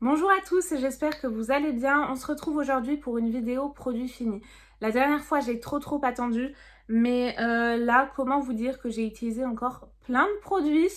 Bonjour à tous, j'espère que vous allez bien. On se retrouve aujourd'hui pour une vidéo produit fini. La dernière fois, j'ai trop attendu, mais là, comment vous dire que j'ai utilisé encore plein de produits.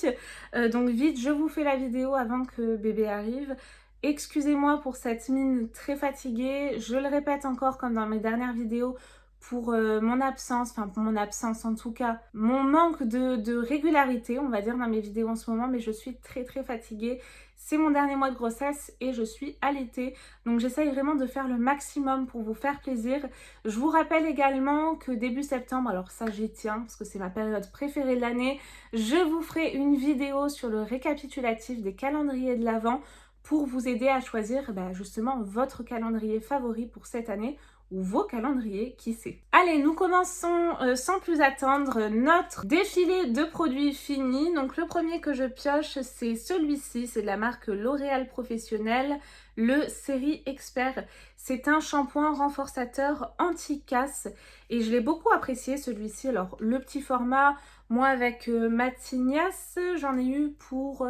Donc vite, je vous fais la vidéo avant que bébé arrive. Excusez-moi pour cette mine très fatiguée. Je le répète encore comme dans mes dernières vidéos, pour mon absence, enfin pour mon absence en tout cas, mon manque de régularité, on va dire, dans mes vidéos en ce moment, mais je suis très fatiguée. C'est mon dernier mois de grossesse et je suis allaitée, donc j'essaye vraiment de faire le maximum pour vous faire plaisir. Je vous rappelle également que début septembre, alors ça j'y tiens parce que c'est ma période préférée de l'année, je vous ferai une vidéo sur le récapitulatif des calendriers de l'Avent pour vous aider à choisir justement votre calendrier favori pour cette année ou vos calendriers, qui sait. Allez, nous commençons sans plus attendre notre défilé de produits finis. Donc le premier que je pioche, c'est celui-ci, c'est de la marque L'Oréal Professionnel, le Série Expert. C'est un shampoing renforçateur anti-casse et je l'ai beaucoup apprécié celui-ci. Alors le petit format, moi avec ma tignasse, j'en ai eu pour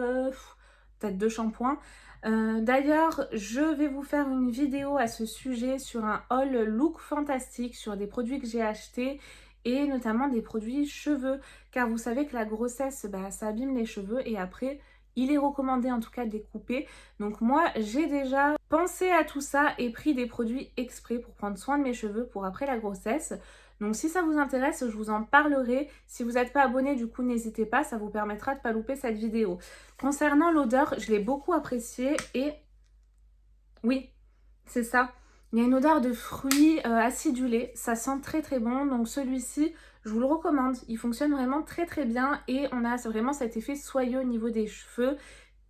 peut-être 2 shampoings. D'ailleurs, je vais vous faire une vidéo à ce sujet sur un haul look fantastique sur des produits que j'ai achetés et notamment des produits cheveux, car vous savez que la grossesse, ça abîme les cheveux et après, il est recommandé en tout cas de les couper. Donc moi, j'ai déjà pensé à tout ça et pris des produits exprès pour prendre soin de mes cheveux pour après la grossesse. Donc si ça vous intéresse, je vous en parlerai. Si vous n'êtes pas abonné, du coup, n'hésitez pas, ça vous permettra de ne pas louper cette vidéo. Concernant l'odeur, je l'ai beaucoup appréciée et oui, c'est ça. Il y a une odeur de fruits acidulés, ça sent très bon. Donc celui-ci, je vous le recommande. Il fonctionne vraiment très bien et on a vraiment cet effet soyeux au niveau des cheveux.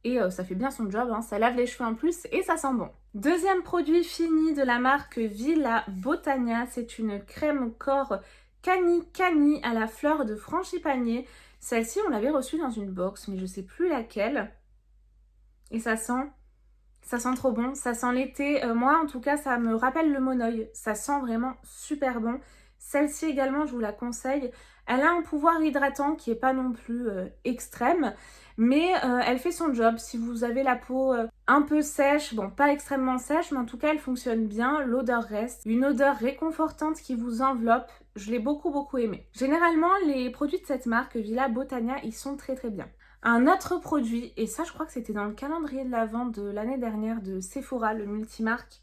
Et ça fait bien son job, hein. Ça lave les cheveux en plus et ça sent bon. Deuxième produit fini de la marque Villa Botania, c'est une crème corps Cani à la fleur de frangipanier. Celle-ci, on l'avait reçue dans une box, mais je sais plus laquelle. Et ça sent trop bon, ça sent l'été. Moi, en tout cas, ça me rappelle le monoeil. Ça sent vraiment super bon. Celle-ci également, je vous la conseille. Elle a un pouvoir hydratant qui n'est pas non plus extrême, mais elle fait son job. Si vous avez la peau un peu sèche, bon, pas extrêmement sèche, mais en tout cas, elle fonctionne bien. L'odeur reste. Une odeur réconfortante qui vous enveloppe. Je l'ai beaucoup aimé. Généralement, les produits de cette marque, Villa Botania, ils sont très bien. Un autre produit, et ça je crois que c'était dans le calendrier de l'Avent de l'année dernière de Sephora, le multimarque,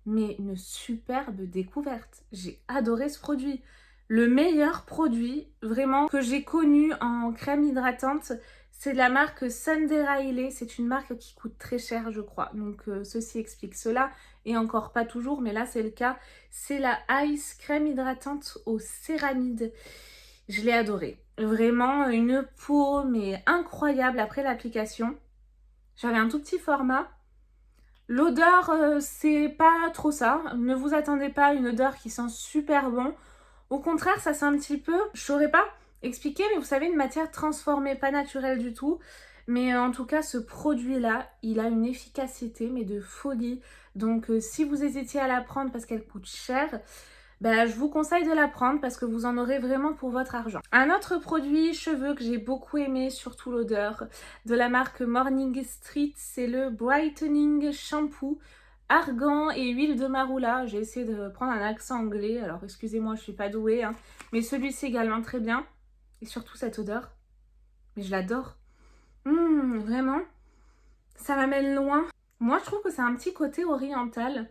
mais une superbe découverte. J'ai adoré ce produit. Le meilleur produit vraiment que j'ai connu en crème hydratante, c'est de la marque Sunday Riley. C'est une marque qui coûte très cher, je crois. Donc ceci explique cela, et encore pas toujours, mais là c'est le cas. C'est la Ice crème hydratante aux céramides. Je l'ai adoré. Vraiment une peau mais incroyable après l'application. J'avais un tout petit format. L'odeur, c'est pas trop ça. Ne vous attendez pas à une odeur qui sent super bon. Au contraire, ça sent un petit peu, je saurais pas expliquer, mais vous savez, une matière transformée, pas naturelle du tout. Mais en tout cas, ce produit-là, il a une efficacité, mais de folie. Donc si vous hésitiez à la prendre parce qu'elle coûte cher, je vous conseille de la prendre parce que vous en aurez vraiment pour votre argent. Un autre produit cheveux que j'ai beaucoup aimé, surtout l'odeur, de la marque Morning Street, c'est le Brightening Shampoo, argan et huile de marula. J'ai essayé de prendre un accent anglais, alors excusez-moi, je suis pas douée, hein, mais celui-ci également très bien. Et surtout cette odeur, mais je l'adore. Vraiment, ça m'amène loin. Moi, je trouve que c'est un petit côté oriental.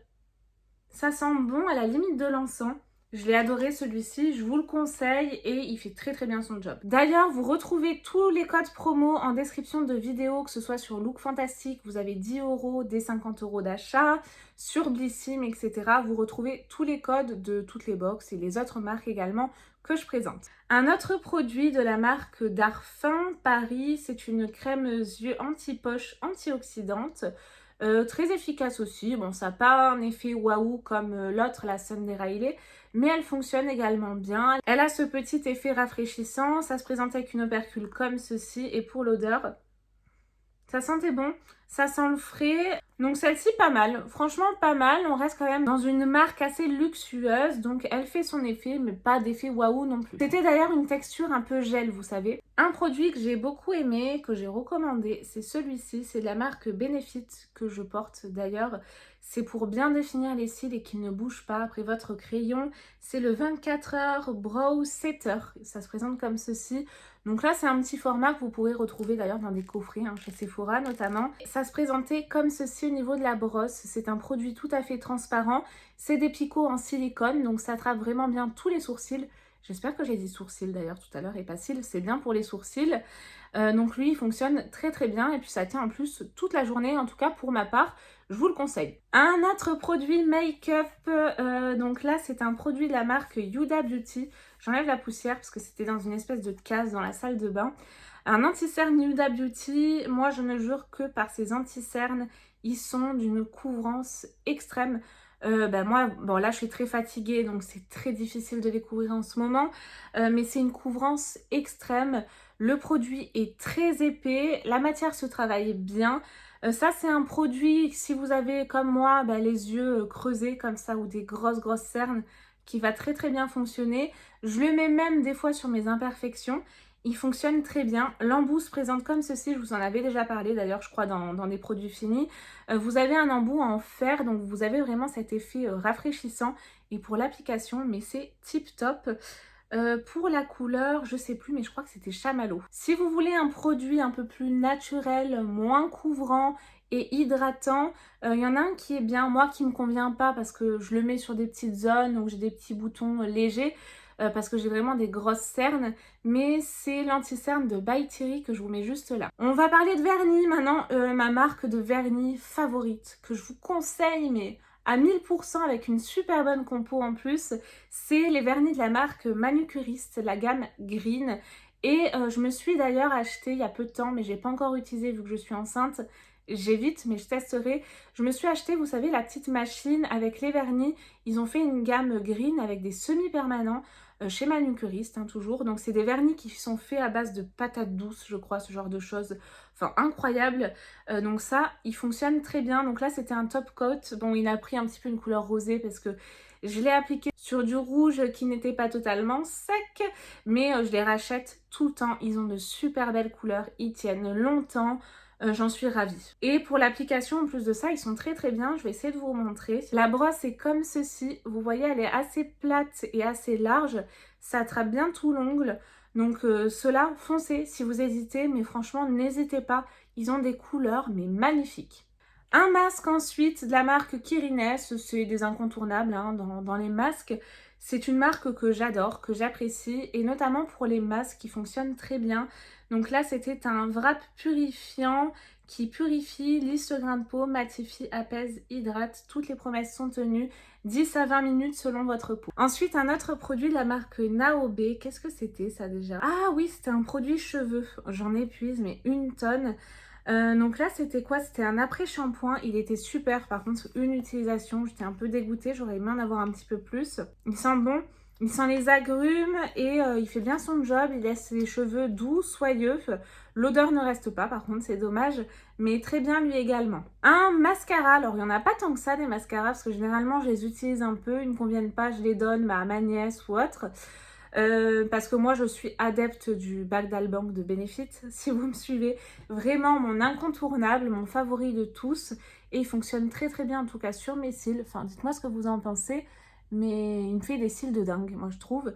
Ça sent bon à la limite de l'encens. Je l'ai adoré celui-ci, je vous le conseille et il fait très bien son job. D'ailleurs, vous retrouvez tous les codes promo en description de vidéo, que ce soit sur Look Fantastique, vous avez 10 €, des 50 € d'achat, sur Blissim, etc. Vous retrouvez tous les codes de toutes les box et les autres marques également que je présente. Un autre produit de la marque Darphin Paris, c'est une crème yeux anti-poche antioxydante. Très efficace aussi. Bon, ça n'a pas un effet waouh comme l'autre, la Sunday Riley, mais elle fonctionne également bien. Elle a ce petit effet rafraîchissant. Ça se présente avec une opercule comme ceci. Et pour l'odeur, ça sentait bon. Ça sent le frais. Donc celle-ci pas mal, franchement pas mal. On reste quand même dans une marque assez luxueuse, donc elle fait son effet, mais pas d'effet waouh non plus. C'était d'ailleurs une texture un peu gel, vous savez. Un produit que j'ai beaucoup aimé, que j'ai recommandé, c'est celui-ci. C'est de la marque Benefit que je porte d'ailleurs. C'est pour bien définir les cils et qu'ils ne bougent pas après votre crayon. C'est le 24 heures Brow Setter. Ça se présente comme ceci. Donc là, c'est un petit format que vous pourrez retrouver d'ailleurs dans des coffrets, chez Sephora notamment. Ça se présentait comme ceci au niveau de la brosse. C'est un produit tout à fait transparent. C'est des picots en silicone, donc ça attrape vraiment bien tous les sourcils. J'espère que j'ai dit sourcils d'ailleurs tout à l'heure et pas cils, c'est bien pour les sourcils. Donc lui, il fonctionne très très bien et puis ça tient en plus toute la journée, en tout cas pour ma part, je vous le conseille. Un autre produit make-up, donc là c'est un produit de la marque Huda Beauty. J'enlève la poussière parce que c'était dans une espèce de case dans la salle de bain. Un anti-cerne Huda Beauty, moi je ne jure que par ces anti-cernes, ils sont d'une couvrance extrême. Moi, bon là je suis très fatiguée donc c'est très difficile de les couvrir en ce moment, mais c'est une couvrance extrême. Le produit est très épais, la matière se travaille bien. Ça c'est un produit, si vous avez comme moi les yeux creusés comme ça ou des grosses cernes, qui va très très bien fonctionner. Je le mets même des fois sur mes imperfections. Il fonctionne très bien. L'embout se présente comme ceci, je vous en avais déjà parlé d'ailleurs je crois dans des produits finis. Vous avez un embout en fer, donc vous avez vraiment cet effet rafraîchissant. Et pour l'application, mais c'est tip top. Pour la couleur, je sais plus, mais je crois que c'était chamallow. Si vous voulez un produit un peu plus naturel, moins couvrant et hydratant, il y en a un qui est bien, moi qui me convient pas parce que je le mets sur des petites zones où j'ai des petits boutons légers. Parce que j'ai vraiment des grosses cernes, mais c'est l'anti-cerne de By Thierry que je vous mets juste là. On va parler de vernis maintenant, ma marque de vernis favorite que je vous conseille, mais à 1000% avec une super bonne compo en plus, c'est les vernis de la marque Manucuriste, la gamme Green. Et je me suis d'ailleurs acheté il y a peu de temps, mais j'ai pas encore utilisé vu que je suis enceinte. J'évite, mais je testerai. Je me suis acheté, vous savez, la petite machine avec les vernis. Ils ont fait une gamme Green avec des semi-permanents chez Manucuriste, toujours. Donc c'est des vernis qui sont faits à base de patates douces, je crois, ce genre de choses. Enfin, incroyable. Donc ça, il fonctionne très bien. Donc là, c'était un top coat. Bon, il a pris un petit peu une couleur rosée parce que je l'ai appliqué sur du rouge qui n'était pas totalement sec. Mais je les rachète tout le temps. Ils ont de super belles couleurs. Ils tiennent longtemps. J'en suis ravie. Et pour l'application, en plus de ça, ils sont très très bien. Je vais essayer de vous montrer. La brosse est comme ceci. Vous voyez, elle est assez plate et assez large. Ça attrape bien tout l'ongle. Donc ceux-là, foncez si vous hésitez. Mais franchement, n'hésitez pas. Ils ont des couleurs, mais magnifiques. Un masque ensuite de la marque Kirines. C'est des incontournables dans les masques. C'est une marque que j'adore, que j'apprécie. Et notamment pour les masques qui fonctionnent très bien. Donc là, c'était un wrap purifiant qui purifie, lisse le grain de peau, matifie, apaise, hydrate. Toutes les promesses sont tenues. 10 à 20 minutes selon votre peau. Ensuite, un autre produit de la marque Naobe. Qu'est-ce que c'était ça déjà? Ah oui, c'était un produit cheveux. J'en épuise, mais une tonne. Donc là, c'était quoi? C'était un après-shampoing. Il était super. Par contre, une utilisation, j'étais un peu dégoûtée. J'aurais aimé en avoir un petit peu plus. Il sent bon. Il sent les agrumes et il fait bien son job, il laisse les cheveux doux, soyeux. L'odeur ne reste pas, par contre, c'est dommage, mais très bien lui également. Un mascara, alors il n'y en a pas tant que ça des mascaras, parce que généralement je les utilise un peu, ils ne me conviennent pas, je les donne à ma nièce ou autre. Parce que moi je suis adepte du Bac d'Albank de Benefit, si vous me suivez. Vraiment mon incontournable, mon favori de tous. Et il fonctionne très très bien en tout cas sur mes cils. Enfin, dites-moi ce que vous en pensez. Mais il me fait des cils de dingue, moi je trouve.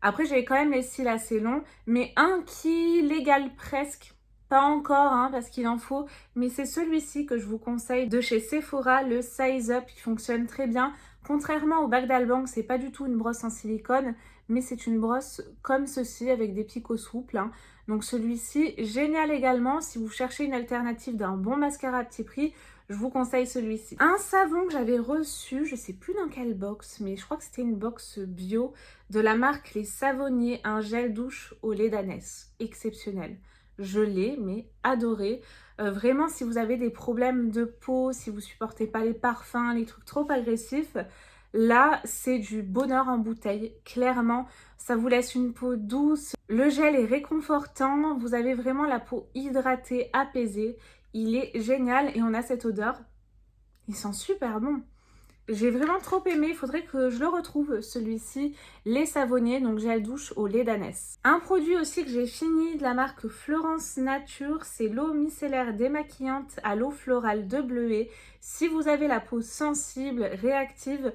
Après, j'ai quand même les cils assez longs, mais un qui l'égale presque. Pas encore, parce qu'il en faut, mais c'est celui-ci que je vous conseille de chez Sephora, le Size Up, il fonctionne très bien. Contrairement au Bac d'Albank, c'est pas du tout une brosse en silicone, mais c'est une brosse comme ceci, avec des picots souples. Donc celui-ci, génial également, si vous cherchez une alternative d'un bon mascara à petit prix, je vous conseille celui-ci. Un savon que j'avais reçu, je sais plus dans quelle box, mais je crois que c'était une box bio de la marque Les Savonniers, un gel douche au lait d'ânesse. Exceptionnel. Je l'ai, mais adoré. Vraiment, si vous avez des problèmes de peau, si vous supportez pas les parfums, les trucs trop agressifs, là, c'est du bonheur en bouteille. Clairement, ça vous laisse une peau douce. Le gel est réconfortant. Vous avez vraiment la peau hydratée, apaisée. il est génial et on a cette odeur. Il sent super bon. J'ai vraiment trop aimé, il faudrait que je le retrouve celui-ci, lait savonnier, donc gel douche au lait d'ânesse. Un produit aussi que j'ai fini de la marque Florence Nature, c'est l'eau micellaire démaquillante à l'eau florale de bleuet. Si vous avez la peau sensible, réactive,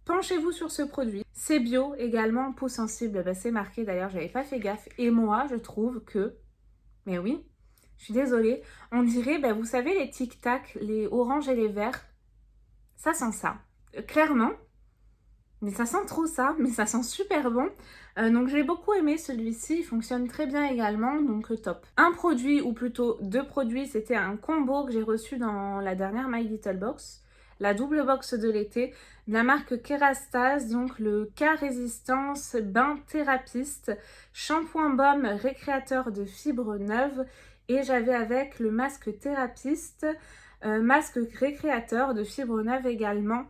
penchez-vous sur ce produit. C'est bio également, peau sensible, c'est marqué d'ailleurs, j'avais pas fait gaffe. Et moi, je trouve que, mais oui, je suis désolée, on dirait, vous savez les tic-tac, les oranges et les verts, ça sent ça. Clairement, mais ça sent trop ça, mais ça sent super bon. Donc j'ai beaucoup aimé celui-ci, il fonctionne très bien également, donc top. Un produit, ou plutôt 2 produits, c'était un combo que j'ai reçu dans la dernière My Little Box, la double box de l'été, de la marque Kerastase, donc le K-Résistance Bain Thérapiste, shampoing baume récréateur de fibres neuves, et j'avais avec le masque Thérapiste, masque récréateur de fibres neuves également.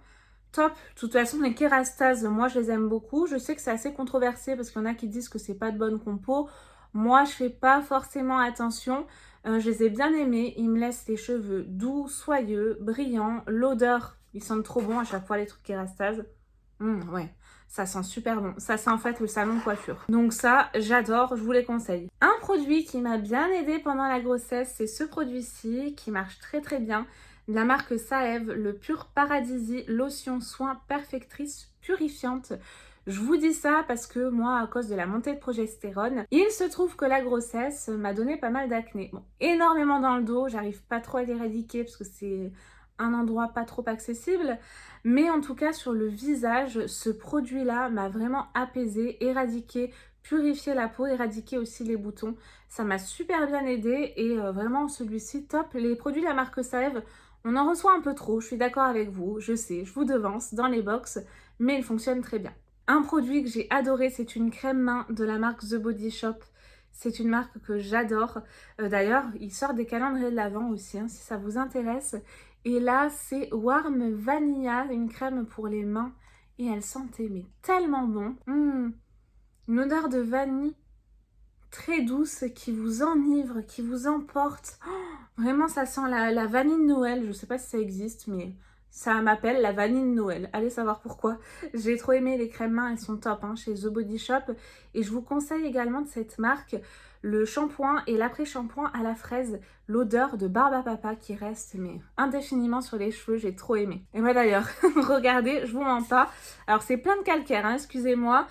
Top. De toute façon, les Kerastase, moi, je les aime beaucoup. Je sais que c'est assez controversé parce qu'il y en a qui disent que c'est pas de bonne compo. Moi, je fais pas forcément attention. Je les ai bien aimés. Ils me laissent les cheveux doux, soyeux, brillants. L'odeur, ils sentent trop bon à chaque fois, les trucs Kerastase. Ouais, ça sent super bon. Ça sent en fait le salon de coiffure. Donc ça, j'adore, je vous les conseille. Un produit qui m'a bien aidé pendant la grossesse, c'est ce produit-ci qui marche très très bien. De la marque Saève, le Pur Paradisi lotion soin perfectrice purifiante. Je vous dis ça parce que moi, à cause de la montée de progestérone, il se trouve que la grossesse m'a donné pas mal d'acné. Bon, énormément dans le dos, j'arrive pas trop à l'éradiquer parce que c'est un endroit pas trop accessible. Mais en tout cas, sur le visage, ce produit-là m'a vraiment apaisé, éradiqué, purifié la peau, éradiqué aussi les boutons. Ça m'a super bien aidé et vraiment celui-ci top. Les produits de la marque Saève, on en reçoit un peu trop, je suis d'accord avec vous, je sais, je vous devance dans les box, mais il fonctionne très bien. Un produit que j'ai adoré, c'est une crème main de la marque The Body Shop. C'est une marque que j'adore. D'ailleurs, il sort des calendriers de l'Avent aussi, si ça vous intéresse. Et là, c'est Warm Vanilla, une crème pour les mains. Et elle sentait mais tellement bon. Une odeur de vanille très douce qui vous enivre, qui vous emporte. Vraiment, ça sent la vanille de Noël. Je ne sais pas si ça existe, mais ça m'appelle la vanille de Noël. Allez savoir pourquoi. J'ai trop aimé les crèmes mains, elles sont top chez The Body Shop. Et je vous conseille également de cette marque le shampoing et l'après-shampoing à la fraise. L'odeur de barbe à papa qui reste mais indéfiniment sur les cheveux. J'ai trop aimé. Et moi d'ailleurs, regardez, je vous mens pas. Alors c'est plein de calcaire, excusez-moi.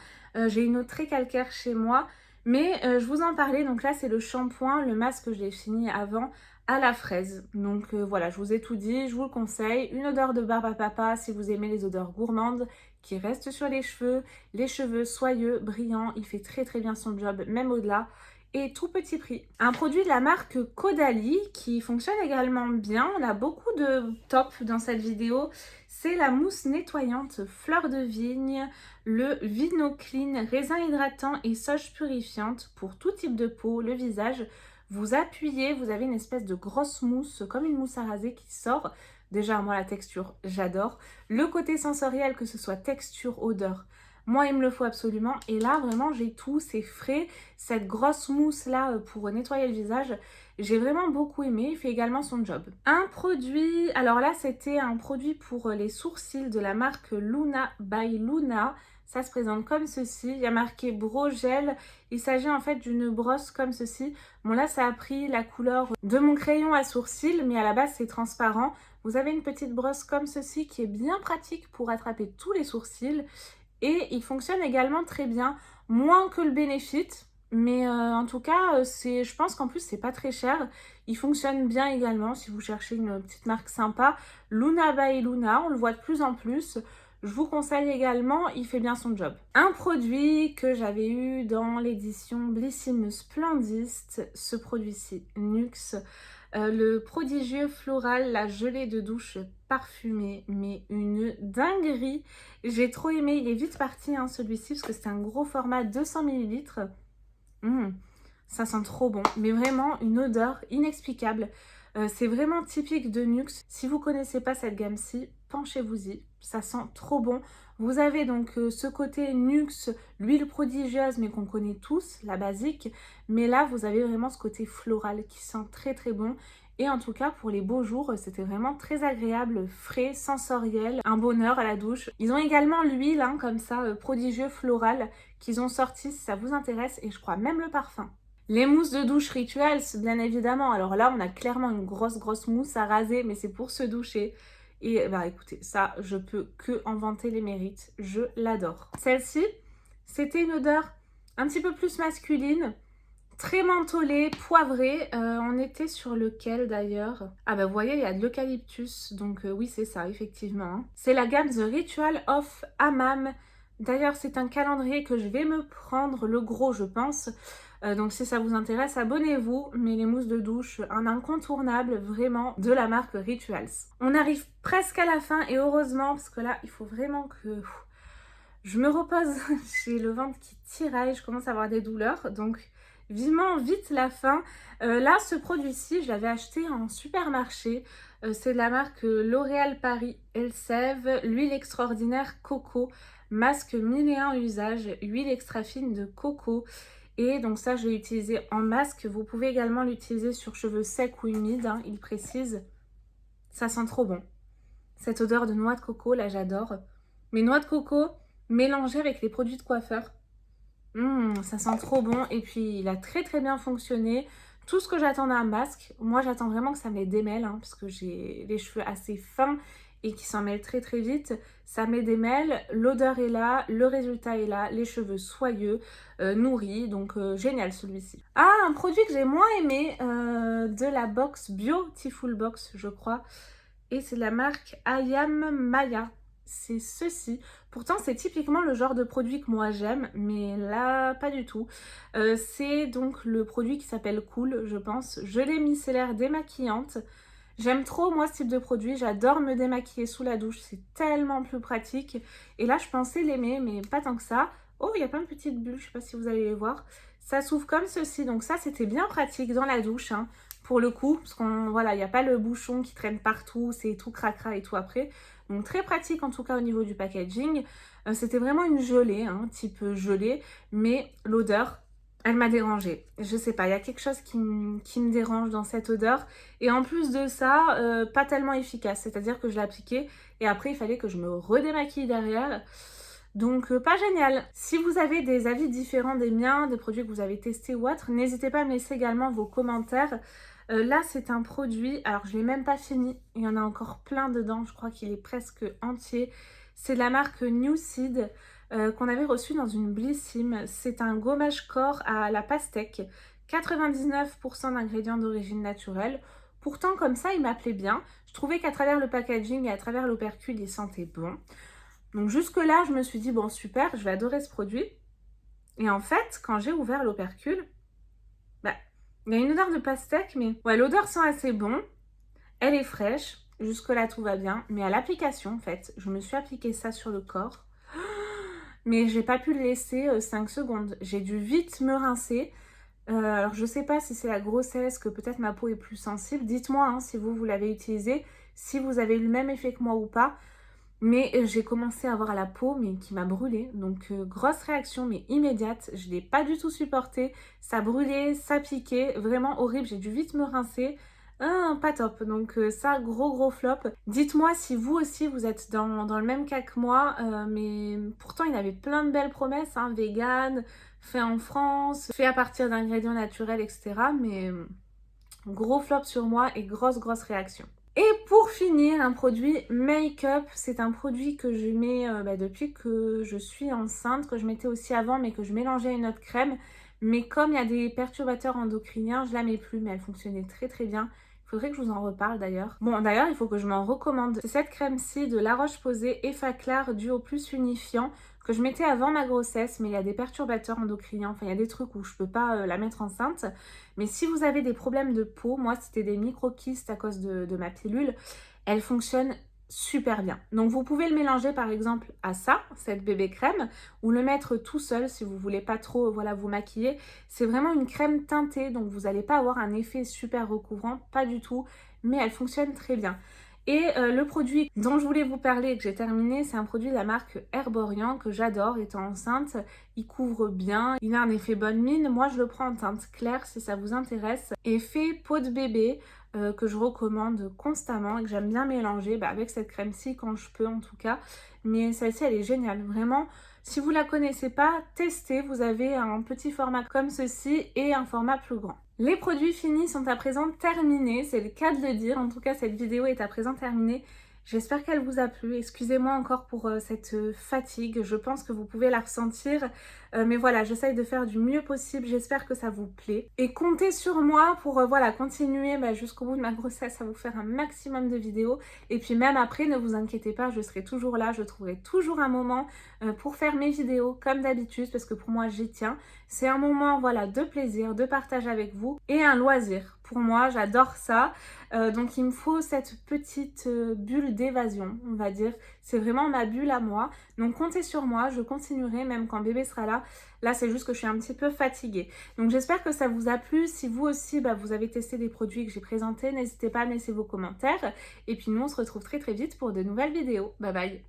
J'ai une eau très calcaire chez moi. Mais je vous en parlais, donc là c'est le shampoing, le masque que j'ai fini avant à la fraise. Donc voilà, je vous ai tout dit, je vous le conseille. Une odeur de barbe à papa si vous aimez les odeurs gourmandes qui restent sur les cheveux soyeux, brillants. Il fait très très bien son job, même au-delà. Et tout petit prix. Un produit de la marque Caudalie qui fonctionne également bien. On a beaucoup de top dans cette vidéo. C'est la mousse nettoyante fleur de vigne, le Vino Clean, raisin hydratant et sauge purifiante pour tout type de peau, le visage. Vous appuyez, vous avez une espèce de grosse mousse, comme une mousse à raser qui sort. Déjà, moi, la texture, j'adore. Le côté sensoriel, que ce soit texture, odeur, moi, il me le faut absolument. Et là, vraiment, j'ai tout, c'est frais. Cette grosse mousse-là pour nettoyer le visage, j'ai vraiment beaucoup aimé. Il fait également son job. Un produit, alors là, c'était un produit pour les sourcils de la marque Luna by Luna. Ça se présente comme ceci. Il y a marqué Brow Gel. Il s'agit en fait d'une brosse comme ceci. Bon, là, ça a pris la couleur de mon crayon à sourcils, mais à la base, c'est transparent. Vous avez une petite brosse comme ceci qui est bien pratique pour attraper tous les sourcils. Et il fonctionne également très bien, moins que le Benefit, mais en tout cas, je pense qu'en plus, c'est pas très cher. Il fonctionne bien également si vous cherchez une petite marque sympa. Luna by Luna, on le voit de plus en plus. Je vous conseille également, il fait bien son job. Un produit que j'avais eu dans l'édition Blissim Splendist, ce produit-ci, Nuxe. Le prodigieux floral, la gelée de douche parfumée, mais une dinguerie. J'ai trop aimé, il est vite parti celui-ci parce que c'est un gros format 200 ml. Ça sent trop bon, mais vraiment une odeur inexplicable. C'est vraiment typique de Nuxe. Si vous ne connaissez pas cette gamme-ci, penchez-vous-y, ça sent trop bon. Vous avez donc ce côté Nuxe, l'huile prodigieuse, mais qu'on connaît tous, la basique. Mais là, vous avez vraiment ce côté floral qui sent très très bon. Et en tout cas, pour les beaux jours, c'était vraiment très agréable, frais, sensoriel, un bonheur à la douche. Ils ont également l'huile, hein, comme ça, prodigieux floral, qu'ils ont sorti si ça vous intéresse, et je crois même le parfum. Les mousses de douche Rituals, bien évidemment. Alors là, on a clairement une grosse mousse à raser, mais c'est pour se doucher. Et bah écoutez, ça, je peux que en vanter les mérites. Je l'adore. Celle-ci, c'était une odeur un petit peu plus masculine, très mentholée, poivrée. On était sur lequel d'ailleurs? Ah bah vous voyez, il y a de l'eucalyptus, donc oui, c'est ça, effectivement, hein. C'est la gamme The Ritual of Hammam. D'ailleurs, c'est un calendrier que je vais me prendre, le gros, je pense. Donc si ça vous intéresse, abonnez-vous. Mais les mousses de douche, un incontournable vraiment de la marque Rituals. On arrive presque à la fin et heureusement, parce que là, il faut vraiment que je me repose. J'ai le ventre qui tiraille, je commence à avoir des douleurs. Donc vivement vite la fin. Là, ce produit-ci, je l'avais acheté en supermarché. C'est de la marque L'Oréal Paris Elseve, l'huile extraordinaire coco, masque 1001 usages, huile extra fine de coco. Et donc ça, je l'ai utilisé en masque. Vous pouvez également l'utiliser sur cheveux secs ou humides, hein, il précise. Ça sent trop bon. Cette odeur de noix de coco, là, j'adore. Mais noix de coco mélangée avec les produits de coiffeur. Ça sent trop bon. Et puis, il a très bien fonctionné. Tout ce que j'attends d'un masque, moi, j'attends vraiment que ça me les démêle, hein, parce que j'ai les cheveux assez fins et qui s'en mêlent très vite. Ça me les démêle, l'odeur est là, le résultat est là, les cheveux soyeux, nourris, donc génial celui-ci. Ah, un produit que j'ai moins aimé, de la box Beautiful Box, je crois, et c'est de la marque Ayam Maya. C'est ceci. Pourtant, c'est typiquement le genre de produit que moi j'aime, mais là, pas du tout. C'est donc le produit qui s'appelle Cool, je pense. Gelée micellaire démaquillante. J'aime trop, moi, ce type de produit. J'adore me démaquiller sous la douche. C'est tellement plus pratique. Et là, je pensais l'aimer, mais pas tant que ça. Oh, il y a plein de petites bulles. Je sais pas si vous allez les voir. Ça s'ouvre comme ceci. Donc ça, c'était bien pratique dans la douche, hein, pour le coup. Parce qu'on, voilà, il n'y a pas le bouchon qui traîne partout. C'est tout cracra et tout après. Donc très pratique, en tout cas, au niveau du packaging. C'était vraiment une gelée, hein, type gelée. Mais l'odeur, elle m'a dérangée. Je sais pas, il y a quelque chose qui me dérange dans cette odeur. Et en plus de ça, pas tellement efficace. C'est-à-dire que je l'ai appliqué et après, il fallait que je me redémaquille derrière. Donc, pas génial. Si vous avez des avis différents des miens, des produits que vous avez testés ou autres, n'hésitez pas à me laisser également vos commentaires. Là, c'est un produit, alors je l'ai même pas fini. Il y en a encore plein dedans. Je crois qu'il est presque entier. C'est de la marque New Seed. Qu'on avait reçu dans une Blissim. C'est un gommage corps à la pastèque, 99% d'ingrédients d'origine naturelle. Pourtant, comme ça, il m'appelait bien. Je trouvais qu'à travers le packaging et à travers l'opercule, il sentait bon. Donc jusque-là, je me suis dit, bon, super, je vais adorer ce produit. Et en fait, quand j'ai ouvert l'opercule, bah, il y a une odeur de pastèque, mais ouais, l'odeur sent assez bon. Elle est fraîche. Jusque-là, tout va bien. Mais à l'application, en fait, je me suis appliqué ça sur le corps. Mais j'ai pas pu le laisser 5 secondes. J'ai dû vite me rincer. Alors je sais pas si c'est la grossesse, que peut-être ma peau est plus sensible. Dites-moi, hein, si vous l'avez utilisé, si vous avez eu le même effet que moi ou pas. Mais j'ai commencé à avoir la peau mais qui m'a brûlée. Donc grosse réaction mais immédiate. Je l'ai pas du tout supporté. Ça brûlait, ça piquait. Vraiment horrible. J'ai dû vite me rincer. Pas top. Donc ça, gros flop. Dites-moi si vous aussi vous êtes dans le même cas que moi. Mais pourtant il avait plein de belles promesses, hein, vegan, fait en France, fait à partir d'ingrédients naturels, etc. Mais gros flop sur moi et grosse réaction. Et pour finir, un produit make-up. C'est un produit que je mets depuis que je suis enceinte, que je mettais aussi avant mais que je mélangeais à une autre crème. Mais comme il y a des perturbateurs endocriniens, je la mets plus, mais elle fonctionnait très bien. Il faudrait que je vous en reparle d'ailleurs. Bon, d'ailleurs, il faut que je m'en recommande. C'est cette crème-ci de La Roche-Posay Effaclar Duo Plus Unifiant que je mettais avant ma grossesse, mais il y a des perturbateurs endocriniens. Enfin, il y a des trucs où je peux pas la mettre enceinte. Mais si vous avez des problèmes de peau, moi, c'était des micro-kystes à cause de ma pilule, elle fonctionne super bien. Donc vous pouvez le mélanger par exemple à ça, cette bébé crème, ou le mettre tout seul si vous voulez pas trop vous maquiller. C'est vraiment une crème teintée, donc vous n'allez pas avoir un effet super recouvrant, pas du tout, mais elle fonctionne très bien. Et le produit dont je voulais vous parler et que j'ai terminé, c'est un produit de la marque Herborian que j'adore étant enceinte. Il couvre bien, il a un effet bonne mine. Moi, je le prends en teinte claire si ça vous intéresse. Effet peau de bébé que je recommande constamment et que j'aime bien mélanger avec cette crème-ci quand je peux en tout cas. Mais celle-ci, elle est géniale. Vraiment, si vous la connaissez pas, testez. Vous avez un petit format comme ceci et un format plus grand. Les produits finis sont à présent terminés, c'est le cas de le dire. En tout cas, cette vidéo est à présent terminée. J'espère qu'elle vous a plu. Excusez-moi encore pour cette fatigue. Je pense que vous pouvez la ressentir. Mais voilà, j'essaye de faire du mieux possible. J'espère que ça vous plaît. Et comptez sur moi pour voilà, continuer jusqu'au bout de ma grossesse à vous faire un maximum de vidéos. Et puis même après, ne vous inquiétez pas, je serai toujours là. Je trouverai toujours un moment pour faire mes vidéos comme d'habitude. Parce que pour moi, j'y tiens. C'est un moment voilà, de plaisir, de partage avec vous. Et un loisir. Pour moi, j'adore ça. Donc il me faut cette petite bulle d'évasion, on va dire. C'est vraiment ma bulle à moi. Donc comptez sur moi, je continuerai même quand bébé sera là. Là, c'est juste que je suis un petit peu fatiguée. Donc j'espère que ça vous a plu. Si vous aussi, vous avez testé des produits que j'ai présentés, n'hésitez pas à me laisser vos commentaires. Et puis nous, on se retrouve très très vite pour de nouvelles vidéos. Bye bye!